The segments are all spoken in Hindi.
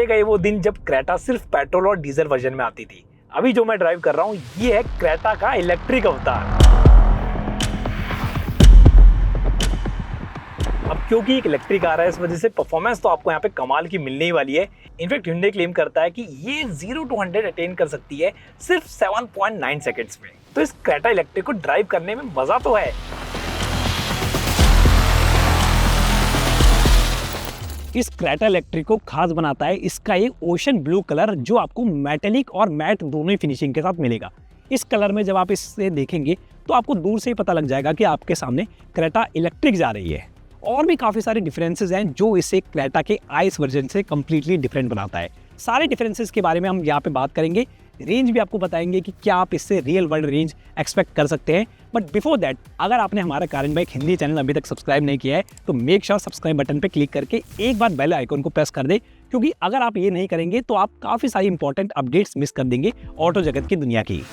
आएगा ये वो दिन जब क्रेटा सिर्फ पेट्रोल और डीजल वर्जन में आती थी। अभी जो मैं ड्राइव कर रहा हूँ ये है क्रेटा का इलेक्ट्रिक अवतार। अब क्योंकि एक इलेक्ट्रिक आ रहा है इस वजह से परफॉर्मेंस तो आपको यहाँ पे कमाल की मिलने ही वाली है। इनफैक्ट Hyundai क्लेम करता है कि ये 0 to 100 अटेन कर सकती है सिर्फ 7.9 सेकंड्स में। तो इस क्रेटा इलेक्ट्रिक को ड्राइव करने में मजा तो है। इस क्रेटा इलेक्ट्रिक को खास बनाता है इसका ये ओशन ब्लू कलर, जो आपको मेटेलिक और मैट दोनों ही फिनिशिंग के साथ मिलेगा। इस कलर में जब आप इसे देखेंगे तो आपको दूर से ही पता लग जाएगा कि आपके सामने क्रेटा इलेक्ट्रिक जा रही है। और भी काफ़ी सारे डिफरेंसेस हैं जो इसे क्रेटा के आइस वर्जन से कम्प्लीटली डिफरेंट बनाता है। सारे डिफरेंसेस के बारे में हम यहाँ पे बात करेंगे। रेंज भी आपको बताएंगे कि क्या आप इससे रियल वर्ल्ड रेंज एक्सपेक्ट कर सकते हैं। बट बिफोर दैट, अगर आपने हमारा कारण बाइक हिंदी चैनल अभी तक सब्सक्राइब नहीं किया है तो मेक श्योर सब्सक्राइब बटन पे क्लिक करके एक बार बेल आइकन को प्रेस कर दे, क्योंकि अगर आप ये नहीं करेंगे तो आप काफ़ी सारी इंपॉर्टेंट अपडेट्स मिस कर देंगे ऑटो जगत की दुनिया की।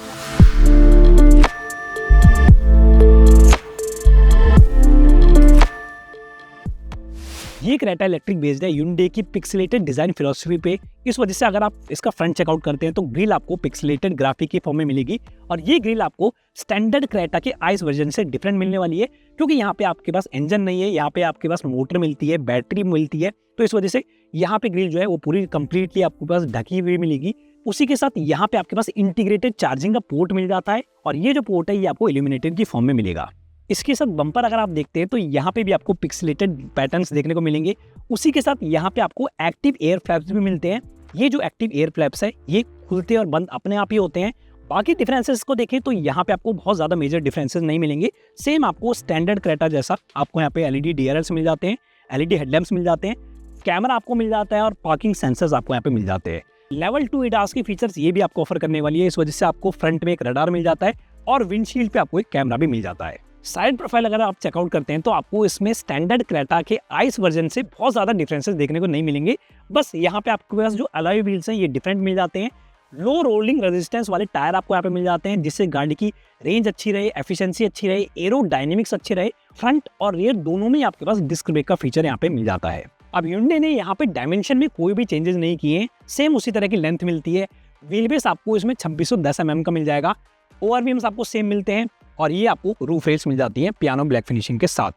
ये क्रेटा इलेक्ट्रिक बेस्ड है Hyundai की पिक्सेलेटेड डिजाइन फिलॉसफी पे। इस वजह से अगर आप इसका फ्रंट चेकआउट करते हैं तो ग्रिल आपको पिक्सेलेटेड ग्राफिक की फॉर्म में मिलेगी। और ये ग्रिल आपको स्टैंडर्ड क्रेटा के आइस वर्जन से डिफरेंट मिलने वाली है, क्योंकि यहाँ पे आपके पास इंजन नहीं है, यहाँ पे आपके पास मोटर मिलती है, बैटरी मिलती है। तो इस वजह से यहाँ पे ग्रिल जो है वो पूरी कंप्लीटली आपके पास ढकी हुई मिलेगी। उसी के साथ यहाँ पे आपके पास इंटीग्रेटेड चार्जिंग का पोर्ट मिल जाता है, और ये जो पोर्ट है ये आपको इल्यूमिनेटेड की फॉर्म में मिलेगा। इसके साथ बम्पर अगर आप देखते हैं तो यहाँ पे भी आपको पिक्सेलेटेड पैटर्न्स देखने को मिलेंगे। उसी के साथ यहाँ पे आपको एक्टिव एयर फ्लैप्स भी मिलते हैं। ये जो एक्टिव एयर फ्लैप्स है ये खुलते और बंद अपने आप ही होते हैं। बाकी डिफरेंसेस को देखें तो यहाँ पे आपको बहुत ज़्यादा मेजर डिफरेंसेस नहीं मिलेंगे। सेम आपको स्टैंडर्ड क्रेटा जैसा आपको यहाँ पे LED DRLs मिल जाते हैं, LED हेडलैम्प्स मिल जाते हैं, कैमरा आपको मिल जाता है और पार्किंग सेंसर्स आपको यहाँ पे मिल जाते हैं। लेवल 2 ADAS की फीचर्स ये भी आपको ऑफर करने वाली है। इस वजह से आपको फ्रंट में एक रडार मिल जाता है और विंडशील्ड पे आपको एक कैमरा भी मिल जाता है। साइड प्रोफाइल अगर आप चेकआउट करते हैं तो आपको इसमें स्टैंडर्ड क्रेटा के आइस वर्जन से बहुत ज़्यादा डिफरेंसेस देखने को नहीं मिलेंगे। बस यहाँ पे आपके पास जो अलॉय व्हील्स हैं ये डिफरेंट मिल जाते हैं। लो रोलिंग रेजिस्टेंस वाले टायर आपको यहाँ पे मिल जाते हैं, जिससे गाड़ी की रेंज अच्छी रहे, एफिशिएंसी अच्छी रहे, एरोडायनेमिक्स अच्छे रहे। फ्रंट और रियर दोनों में आपके पास डिस्क ब्रेक का फीचर यहाँ पे मिल जाता है। अब Hyundai ने यहाँ पे डायमेंशन में कोई भी चेंजेस नहीं किए हैं, सेम उसी तरह की लेंथ मिलती है। व्हील बेस आपको इसमें 2610 mm का मिल जाएगा। ORVMs आपको सेम मिलते हैं और ये आपको रूफ रेल्स मिल जाती हैं पियानो ब्लैक फिनिशिंग के साथ।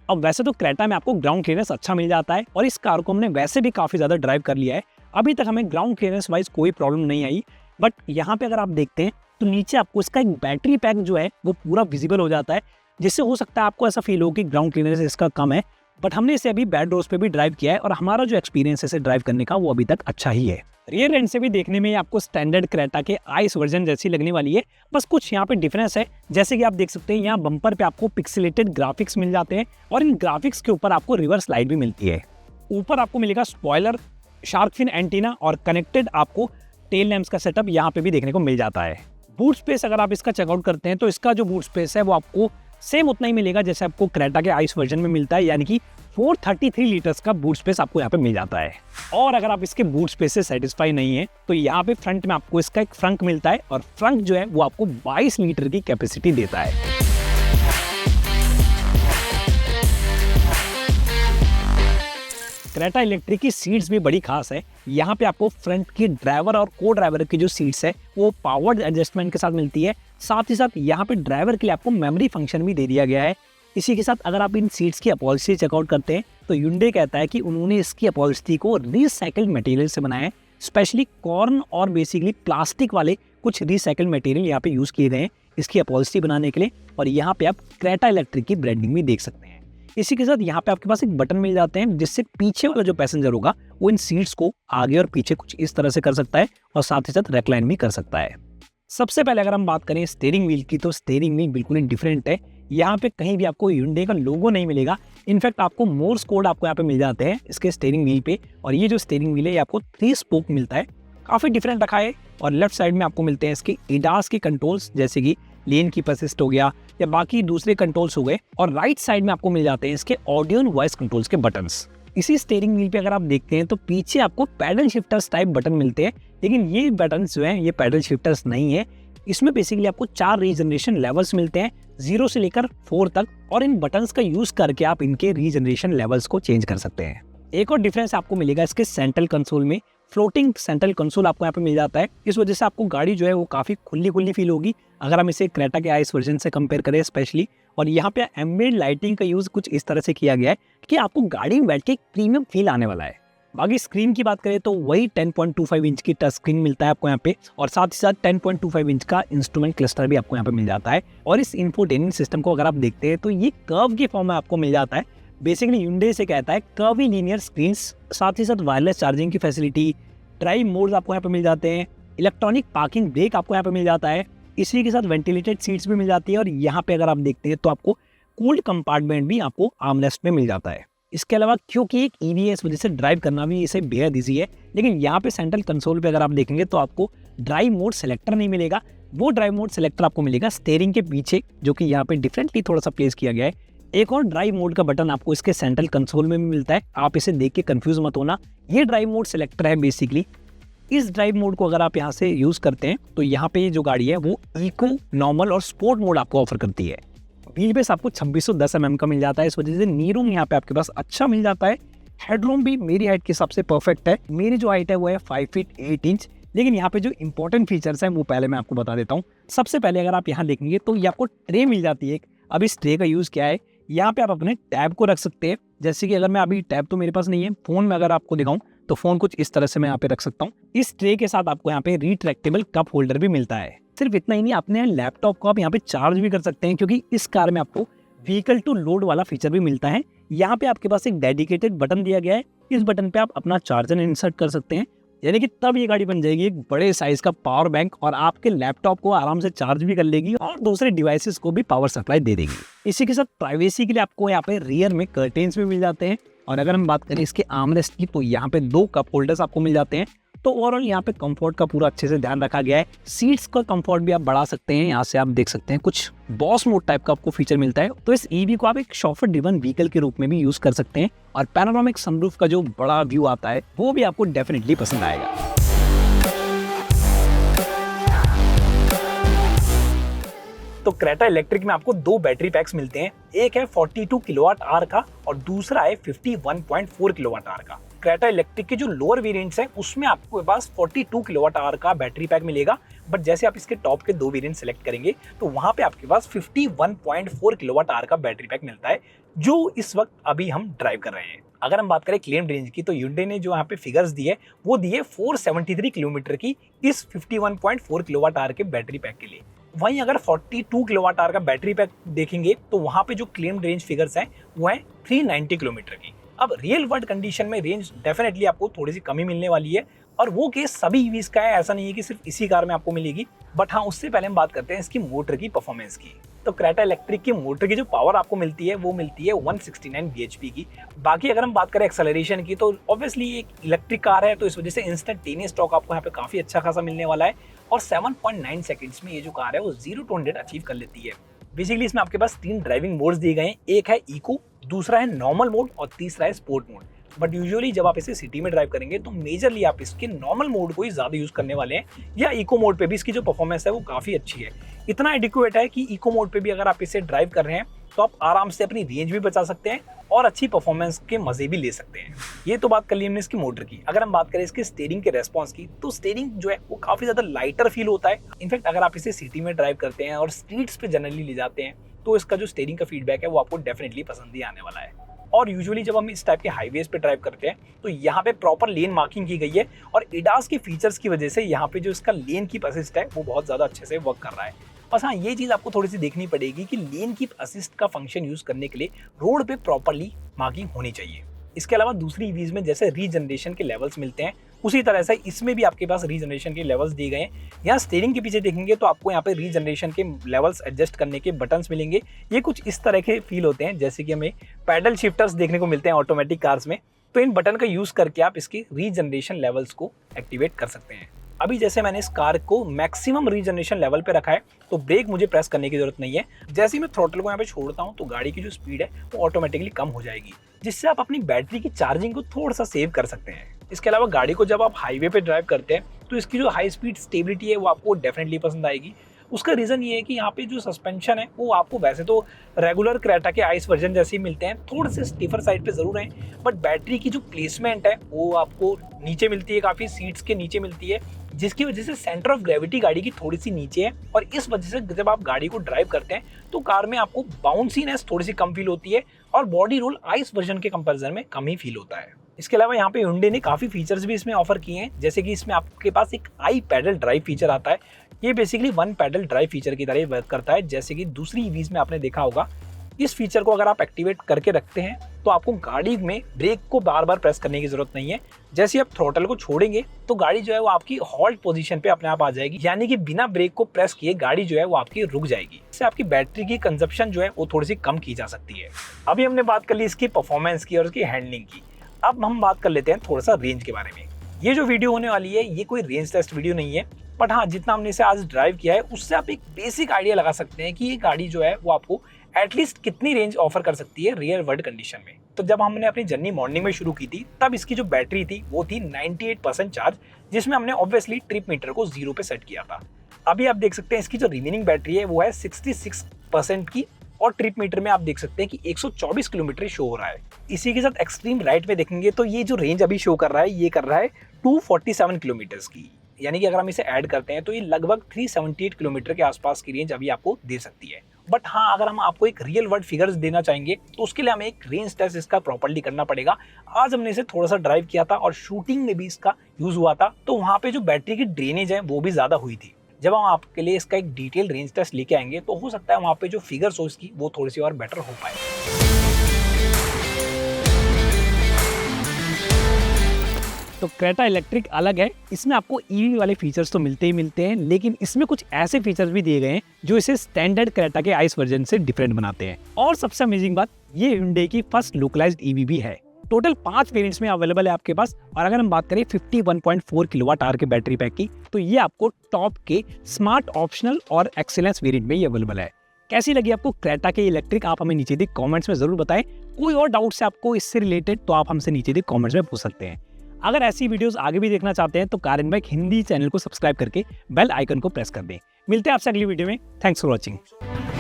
अब वैसे तो क्रेटा में आपको ग्राउंड क्लियरेंस अच्छा मिल जाता है और इस कार को हमने वैसे भी काफ़ी ज़्यादा ड्राइव कर लिया है। अभी तक हमें ग्राउंड क्लियरेंस वाइज कोई प्रॉब्लम नहीं आई। बट यहाँ पे अगर आप देखते हैं तो नीचे आपको इसका एक बैटरी पैक जो है वो पूरा विजिबल हो जाता है, जिससे हो सकता है आपको ऐसा फील हो कि ग्राउंड क्लियरेंस इसका कम है। बट हमने इसे अभी बैड रोड्स पे भी ड्राइव किया है और हमारा जो एक्सपीरियंस है इसे ड्राइव करने का वो अभी तक अच्छा ही है। रियर एंड से भी देखने में आपको स्टैंडर्ड क्रेटा के आइस वर्जन जैसी लगने वाली है। बस कुछ यहाँ पे डिफरेंस है, जैसे कि आप देख सकते हैं यहाँ बम्पर पे आपको पिक्सेलेटेड ग्राफिक्स मिल जाते हैं और इन ग्राफिक्स के ऊपर आपको रिवर्स लाइट भी मिलती है। ऊपर आपको मिलेगा स्पॉइलर, शार्क फिन एंटीना और कनेक्टेड आपको टेल लैम्प्स का सेटअप यहाँ पे भी देखने को मिल जाता है। बूट स्पेस अगर आप इसका चेकआउट करते हैं तो इसका जो बूट स्पेस है वो आपको सेम उतना ही मिलेगा जैसे आपको क्रेटा के आइस वर्जन में मिलता है, यानी कि 433 लीटर्स का बूट स्पेस आपको यहाँ पे मिल जाता है। और अगर आप इसके बूट स्पेस से सेटिस्फाई नहीं है तो यहाँ पे फ्रंट में आपको इसका एक फ्रंक मिलता है और फ्रंक जो है वो आपको 22 लीटर की कैपेसिटी देता है। क्रेटा इलेक्ट्रिक की सीट्स भी बड़ी खास है। यहाँ पे आपको फ्रंट की ड्राइवर और को ड्राइवर की जो सीट्स है वो पावर्ड एडजस्टमेंट के साथ मिलती है। साथ ही साथ यहाँ पे ड्राइवर के लिए आपको मेमोरी फंक्शन भी दे दिया गया है। इसी के साथ अगर आप इन सीट्स की अपॉलिस्ट्री चेकआउट करते हैं तो Hyundai कहता है कि उन्होंने इसकी अपॉलिस्ट्री को रिसाइकल्ड मटेरियल से बनाया है। स्पेशली कॉर्न और बेसिकली प्लास्टिक वाले कुछ रिसाइकल्ड मटेरियल यहाँ पे यूज़ किए गए हैं इसकी अपॉलिस्ट्री बनाने के लिए। और यहाँ पे आप क्रेटा इलेक्ट्रिक की ब्रांडिंग भी देख सकते हैं। इसी के साथ यहाँ पे आपके पास एक बटन मिल जाते हैं, जिससे पीछे वाला जो पैसेंजर होगा वो इन सीट्स को आगे और पीछे कुछ इस तरह से कर सकता है और साथ ही साथ रेक्लाइन भी कर सकता है। सबसे पहले अगर हम बात करें स्टीयरिंग व्हील की तो स्टीयरिंग व्हील बिल्कुल ही डिफरेंट है। यहाँ पे कहीं भी आपको Hyundai का लोगो नहीं मिलेगा। इनफैक्ट आपको मोर्स कोड आपको यहाँ पे मिल जाते हैं इसके स्टीयरिंग व्हील पे। और ये जो स्टीयरिंग व्हील है ये आपको 3 स्पोक मिलता है, काफ़ी डिफरेंट रखा है। और लेफ्ट साइड में आपको मिलते हैं इसके ADAS के कंट्रोल्स, जैसे कि लेन की असिस्ट हो गया या बाकी दूसरे कंट्रोल्स हो गए। और राइट साइड में आपको मिल जाते हैं इसके ऑडियो एंड वॉइस कंट्रोल्स के बटन्स। इसी स्टीयरिंग व्हील पे अगर आप देखते हैं तो पीछे आपको पैडल शिफ्टर्स टाइप बटन मिलते हैं, लेकिन ये बटन्स जो हैं ये पैडल शिफ्टर्स नहीं है। इसमें बेसिकली आपको 4 रीजनरेशन लेवल्स मिलते हैं 0 से लेकर 4 तक, और इन बटन्स का यूज करके आप इनके रीजनरेशन लेवल्स को चेंज कर सकते हैं। एक और डिफरेंस आपको मिलेगा इसके सेंट्रल कंसोल में, फ्लोटिंग सेंट्रल कंसोल आपको यहाँ पे मिल जाता है। इस वजह से आपको गाड़ी जो है वो काफ़ी खुली फील होगी अगर हम इसे क्रेटा के आईएस वर्जन से कंपेयर करें स्पेशली। और यहाँ पे एम्बिएंट लाइटिंग का यूज़ कुछ इस तरह से किया गया है कि आपको गाड़ी में बैठ के एक प्रीमियम फील आने वाला है। बाकी स्क्रीन की बात करें तो वही 10.25 इंच की टच स्क्रीन मिलता है आपको यहाँ पे, और साथ ही साथ 10.25 इंच का इंस्ट्रूमेंट क्लस्टर भी आपको यहाँ पे मिल जाता है। और इस इंफोटेनमेंट सिस्टम को अगर आप देखते हैं तो ये कर्व की फॉर्म में आपको मिल जाता है। बेसिकली Hyundai से कहता है कर्वी लीनियर स्क्रीन, साथ ही साथ वायरलेस चार्जिंग की फैसिलिटी, ड्राइव मोड्स आपको यहाँ पे मिल जाते हैं, इलेक्ट्रॉनिक पार्किंग ब्रेक आपको यहाँ पे मिल जाता है, इसी के साथ वेंटिलेटेड सीट्स भी मिल जाती है। और यहाँ पे अगर आप देखते हैं तो आपको कूल्ड कंपार्टमेंट भी आपको आर्मरेस्ट में मिल जाता है। इसके अलावा क्योंकि एक ईवी है इस वजह से ड्राइव करना भी इसे बेहद ईजी है। लेकिन यहाँ पे सेंट्रल कंसोल पे अगर आप देखेंगे तो आपको ड्राइव मोड सेलेक्टर नहीं मिलेगा। वो ड्राइव मोड सेलेक्टर आपको मिलेगा स्टीयरिंग के पीछे, जो कि यहाँ पे डिफरेंटली थोड़ा सा प्लेस किया गया है। एक और ड्राइव मोड का बटन आपको इसके सेंट्रल कंसोल में भी मिलता है, आप इसे देख के कंफ्यूज मत होना। ये ड्राइव मोड सेलेक्टर है बेसिकली। इस ड्राइव मोड को अगर आप यहाँ से यूज करते हैं तो यहाँ पे जो गाड़ी है वो इको, नॉर्मल और स्पोर्ट मोड आपको ऑफर करती है। व्हील बेस आपको 2610 mm का मिल जाता है, इस वजह से नी रूम यहाँ पे आपके पास अच्छा मिल जाता है। हेडरूम भी मेरी हाइट के हिसाब से परफेक्ट है। मेरी जो हाइट है वो है 5 फीट 8 इंच। लेकिन यहाँ पे जो इंपॉर्टेंट फीचर्स हैं वो पहले मैं आपको बता देता हूँ। सबसे पहले अगर आप यहाँ देखेंगे तो ये आपको ट्रे मिल जाती है। अब इस ट्रे का यूज़ क्या है, यहाँ पे आप अपने टैब को रख सकते हैं। जैसे कि अगर मैं अभी टैब तो मेरे पास नहीं है, फ़ोन में अगर आपको दिखाऊं तो फ़ोन कुछ इस तरह से मैं यहाँ पे रख सकता हूँ। इस ट्रे के साथ आपको यहाँ पे रिट्रैक्टेबल कप होल्डर भी मिलता है। सिर्फ इतना ही नहीं, अपने लैपटॉप को आप यहाँ पे चार्ज भी कर सकते हैं, क्योंकि इस कार में आपको व्हीकल टू लोड वाला फीचर भी मिलता है। यहाँ पे आपके पास एक डेडिकेटेड बटन दिया गया है, इस बटन पे आप अपना चार्जर इंसर्ट कर सकते हैं, यानी कि तब ये गाड़ी बन जाएगी एक बड़े साइज का पावर बैंक, और आपके लैपटॉप को आराम से चार्ज भी कर लेगी और दूसरे डिवाइसेस को भी पावर सप्लाई दे देगी। इसी के साथ प्राइवेसी के लिए आपको यहाँ पे रियर में कर्टेन्स भी मिल जाते हैं। और अगर हम बात करें इसके आर्मरेस्ट की तो यहाँ पे 2 कप होल्डर्स आपको मिल जाते हैं। तो ओवरऑल यहाँ पे कंफर्ट का पूरा अच्छे से ध्यान रखा गया है। सीट्स का कंफर्ट भी आप बढ़ा सकते हैं, यहाँ से आप देख सकते हैं कुछ बॉस मोड टाइप का आपको फीचर मिलता है। तो इस ईवी को आप एक शॉफर ड्रिवन व्हीकल के रूप में भी यूज कर सकते हैं, और पैनोरामिक सनरूफ का जो बड़ा व्यू आता है वो भी आपको डेफिनेटली पसंद आएगा। तो क्रेटा इलेक्ट्रिक में आपको 2 बैटरी पैक्स मिलते हैं। एक है 42 किलोवाट आवर का और दूसरा है 51.4 किलोवाट आवर का। क्रेटा इलेक्ट्रिक के जो लोअर वेरिएंट्स हैं उसमें आपको पास 42 किलोवाट आवर का बैटरी पैक मिलेगा, बट जैसे आप इसके टॉप के 2 वेरिएंट सेलेक्ट करेंगे तो वहां पे आपके पास 51.4 किलोवाट आवर का बैटरी पैक मिलता है, जो इस वक्त अभी हम ड्राइव कर रहे हैं। अगर हम बात करें क्लेम्ड रेंज की तो Hyundai ने जो यहाँ पे फिगर्स दिए वो दिए 473 किलोमीटर की इस 51.4 किलोवाट आवर के बैटरी पैक के लिए। वहीं अगर 42 किलोवाट आवर का बैटरी पैक देखेंगे तो वहां पे जो क्लेम्ड रेंज फिगर्स हैं वो है 390 किलोमीटर की। अब रियल वर्ल्ड कंडीशन में रेंज डेफिनेटली आपको थोड़ी सी कमी मिलने वाली है, और वो केस सभी ईवीज का है, ऐसा नहीं है कि सिर्फ इसी कार में आपको मिलेगी। बट हाँ, उससे पहले हम बात करते हैं इसकी मोटर की परफॉर्मेंस की। तो क्रेटा इलेक्ट्रिक की मोटर की जो पावर आपको मिलती है वो मिलती है 169 bhp की। बाकी अगर हम बात करें एक्सेलरेशन की तो ऑब्वियसली एक इलेक्ट्रिक कार है तो इस वजह से इंस्टेंटेनियस टॉर्क आपको यहाँ पे काफी अच्छा खासा मिलने वाला है, और 7.9 सेकंड्स में ये जो कार है वो 0 to 100 अचीव कर लेती है। बेसिकली इसमें आपके पास 3 ड्राइविंग मोड्स दिए गए हैं, एक है इको, दूसरा है नॉर्मल मोड और तीसरा है स्पोर्ट मोड। बट यूजुअली जब आप इसे सिटी में ड्राइव करेंगे तो मेजरली आप इसके नॉर्मल मोड को ही ज़्यादा यूज़ करने वाले हैं, या इको मोड पे भी इसकी जो परफॉर्मेंस है वो काफ़ी अच्छी है। इतना एडिक्वेट है कि इको मोड पे भी अगर आप इसे ड्राइव कर रहे हैं तो आप आराम से अपनी रेंज भी बचा सकते हैं और अच्छी परफॉर्मेंस के मजे भी ले सकते हैं। ये तो बात कर ली हमने इसकी मोटर की। अगर हम बात करें इसके स्टीयरिंग के रेस्पॉन्स की तो स्टीयरिंग जो है वो काफ़ी ज़्यादा लाइटर फील होता है। इनफैक्ट अगर आप इसे सिटी में ड्राइव करते हैं और स्ट्रीट्स पे जनरली ले जाते हैं तो इसका जो स्टीयरिंग का फीडबैक है वो आपको डेफिनेटली पसंद ही आने वाला है। और यूजुअली जब हम इस टाइप के हाईवेज पे ड्राइव करते हैं तो यहाँ पे प्रॉपर लेन मार्किंग की गई है, और एडास के फीचर्स की वजह से यहाँ पे जो इसका लेन कीप असिस्ट है वो बहुत ज़्यादा अच्छे से वर्क कर रहा है। बस हाँ, ये चीज़ आपको थोड़ी सी देखनी पड़ेगी कि लेन कीप असिस्ट का फंक्शन यूज़ करने के लिए रोड पे प्रॉपरली मार्किंग होनी चाहिए। इसके अलावा दूसरी ईवीज में जैसे रीजनरेशन के लेवल्स मिलते हैं उसी तरह से इसमें भी आपके पास रीजनरेशन के लेवल्स दिए गए हैं। यहाँ स्टीयरिंग के पीछे देखेंगे तो आपको यहाँ पे रीजनरेशन के लेवल्स एडजस्ट करने के बटन्स मिलेंगे। ये कुछ इस तरह के फील होते हैं जैसे कि हमें पैडल शिफ्टर्स देखने को मिलते हैं ऑटोमेटिक कार्स में। तो इन बटन का यूज़ करके आप इसकी रीजनरेशन लेवल्स को एक्टिवेट कर सकते हैं। अभी जैसे मैंने इस कार को मैक्सिमम रीजनरेशन लेवल पे रखा है तो ब्रेक मुझे प्रेस करने की जरूरत नहीं है। जैसे ही मैं थ्रोटल को यहाँ पे छोड़ता हूँ तो गाड़ी की जो स्पीड है वो ऑटोमेटिकली कम हो जाएगी, जिससे आप अपनी बैटरी की चार्जिंग को थोड़ा सा सेव कर सकते हैं। इसके अलावा गाड़ी को जब आप हाईवे पे ड्राइव करते हैं तो इसकी जो हाई स्पीड स्टेबिलिटी है वो आपको डेफिनेटली पसंद आएगी। उसका रीज़न ये है कि यहाँ पे जो सस्पेंशन है वो आपको वैसे तो रेगुलर क्रेटा के आइस वर्जन जैसे ही मिलते हैं, थोड़े से स्टीफर साइड पे ज़रूर हैं, बट बैटरी की जो प्लेसमेंट है वो आपको नीचे मिलती है, काफ़ी सीट्स के नीचे मिलती है, जिसकी वजह से सेंटर ऑफ ग्रेविटी गाड़ी की थोड़ी सी नीचे है और इस वजह से जब आप गाड़ी को ड्राइव करते हैं तो कार में आपको बाउंसीनेस थोड़ी सी कम फील होती है और बॉडी रोल आइस वर्जन के कंपैरिजन में कम ही फील होता है। इसके अलावा यहाँ पे Hyundai ने काफ़ी फीचर्स भी इसमें ऑफर किए हैं, जैसे कि इसमें आपके पास एक आई पैडल ड्राइव फीचर आता है। ये basically one pedal drive feature की तरह वर्क करता है, जैसे कि दूसरी ईवीज में आपने देखा होगा। इस फीचर को अगर आप एक्टिवेट करके रखते हैं तो आपको गाड़ी में ब्रेक को बार बार प्रेस करने की जरूरत नहीं है। जैसे आप थ्रोटल को छोड़ेंगे तो गाड़ी जो है वो आपकी हॉल्ट पोजीशन पे अपने आप आ जाएगी, यानी कि बिना ब्रेक को प्रेस किए गाड़ी जो है वो आपकी रुक जाएगी। इससे आपकी बैटरी की कंजप्शन जो है वो थोड़ी सी कम की जा सकती है। अभी हमने बात कर ली इसकी परफॉर्मेंस की और इसकी हैंडलिंग की, अब हम बात कर लेते हैं थोड़ा सा रेंज के बारे में। ये जो वीडियो होने वाली है ये कोई रेंज टेस्ट वीडियो नहीं है, बट हाँ जितना हमने इसे आज ड्राइव किया है उससे आप एक बेसिक आइडिया लगा सकते हैं कि ये गाड़ी जो है वो आपको एटलीस्ट कितनी रेंज ऑफर कर सकती है रियल वर्ल्ड कंडीशन में। तो जब हमने अपनी जर्नी मॉर्निंग में शुरू की थी तब इसकी जो बैटरी थी वो थी 98% चार्ज, जिसमें हमने ऑब्वियसली ट्रिप मीटर को 0 पे सेट किया था। अभी आप देख सकते हैं इसकी जो रिमेनिंग बैटरी है वो है 66% की और ट्रिप मीटर में आप देख सकते हैं कि 124 किलोमीटर शो हो रहा है। इसी के साथ एक्सट्रीम राइट में देखेंगे तो ये जो रेंज अभी शो कर रहा है ये कर रहा है 247 किलोमीटर की, यानी कि अगर हम इसे ऐड करते हैं तो ये लगभग 378 किलोमीटर के आसपास की रेंज अभी आपको दे सकती है। बट हाँ अगर हम आपको एक रियल वर्ल्ड फिगर्स देना चाहेंगे तो उसके लिए हमें एक रेंज टेस्ट इसका प्रॉपर्ली करना पड़ेगा। आज हमने इसे थोड़ा सा ड्राइव किया था और शूटिंग में भी इसका यूज हुआ था, तो वहाँ पे जो बैटरी की ड्रेनेज है वो भी ज़्यादा हुई थी। जब हम आपके लिए इसका एक डिटेल रेंज टेस्ट लेके आएंगे तो हो सकता है वहाँ पे जो फिगर्स हो इसकी वो थोड़ी सी और बेटर हो पाए। तो क्रेटा इलेक्ट्रिक अलग है, इसमें आपको ईवी वाले फीचर्स तो मिलते ही मिलते हैं, लेकिन इसमें कुछ ऐसे फीचर्स भी दिए गए हैं जो इसे स्टैंडर्ड क्रेटा के आइस वर्जन से डिफरेंट बनाते हैं। और सबसे अमेजिंग बात, ये Hyundai की फर्स्ट लोकलाइज्ड ईवी भी है। टोटल 5 वेरिएंट्स में अवेलेबल है आपके पास, और अगर हम बात करें 51.4 किलोवाट आवर के बैटरी पैक की तो ये आपको टॉप के स्मार्ट ऑप्शनल और एक्सीलेंस वेरिएंट में ये अवेलेबल है। कैसी लगी आपको क्रेटा के इलेक्ट्रिक, आप हमें नीचे दिए कमेंट्स में जरूर बताएं। कोई और डाउट्स है आपको इससे रिलेटेड तो आप हमसे नीचे दिए कमेंट्स में पूछ सकते हैं। अगर ऐसी वीडियोस आगे भी देखना चाहते हैं तो car and bike Hindi channel को सब्सक्राइब करके बेल आइकन को प्रेस कर दें। मिलते हैं आपसे अगली वीडियो में। Thanks for watching.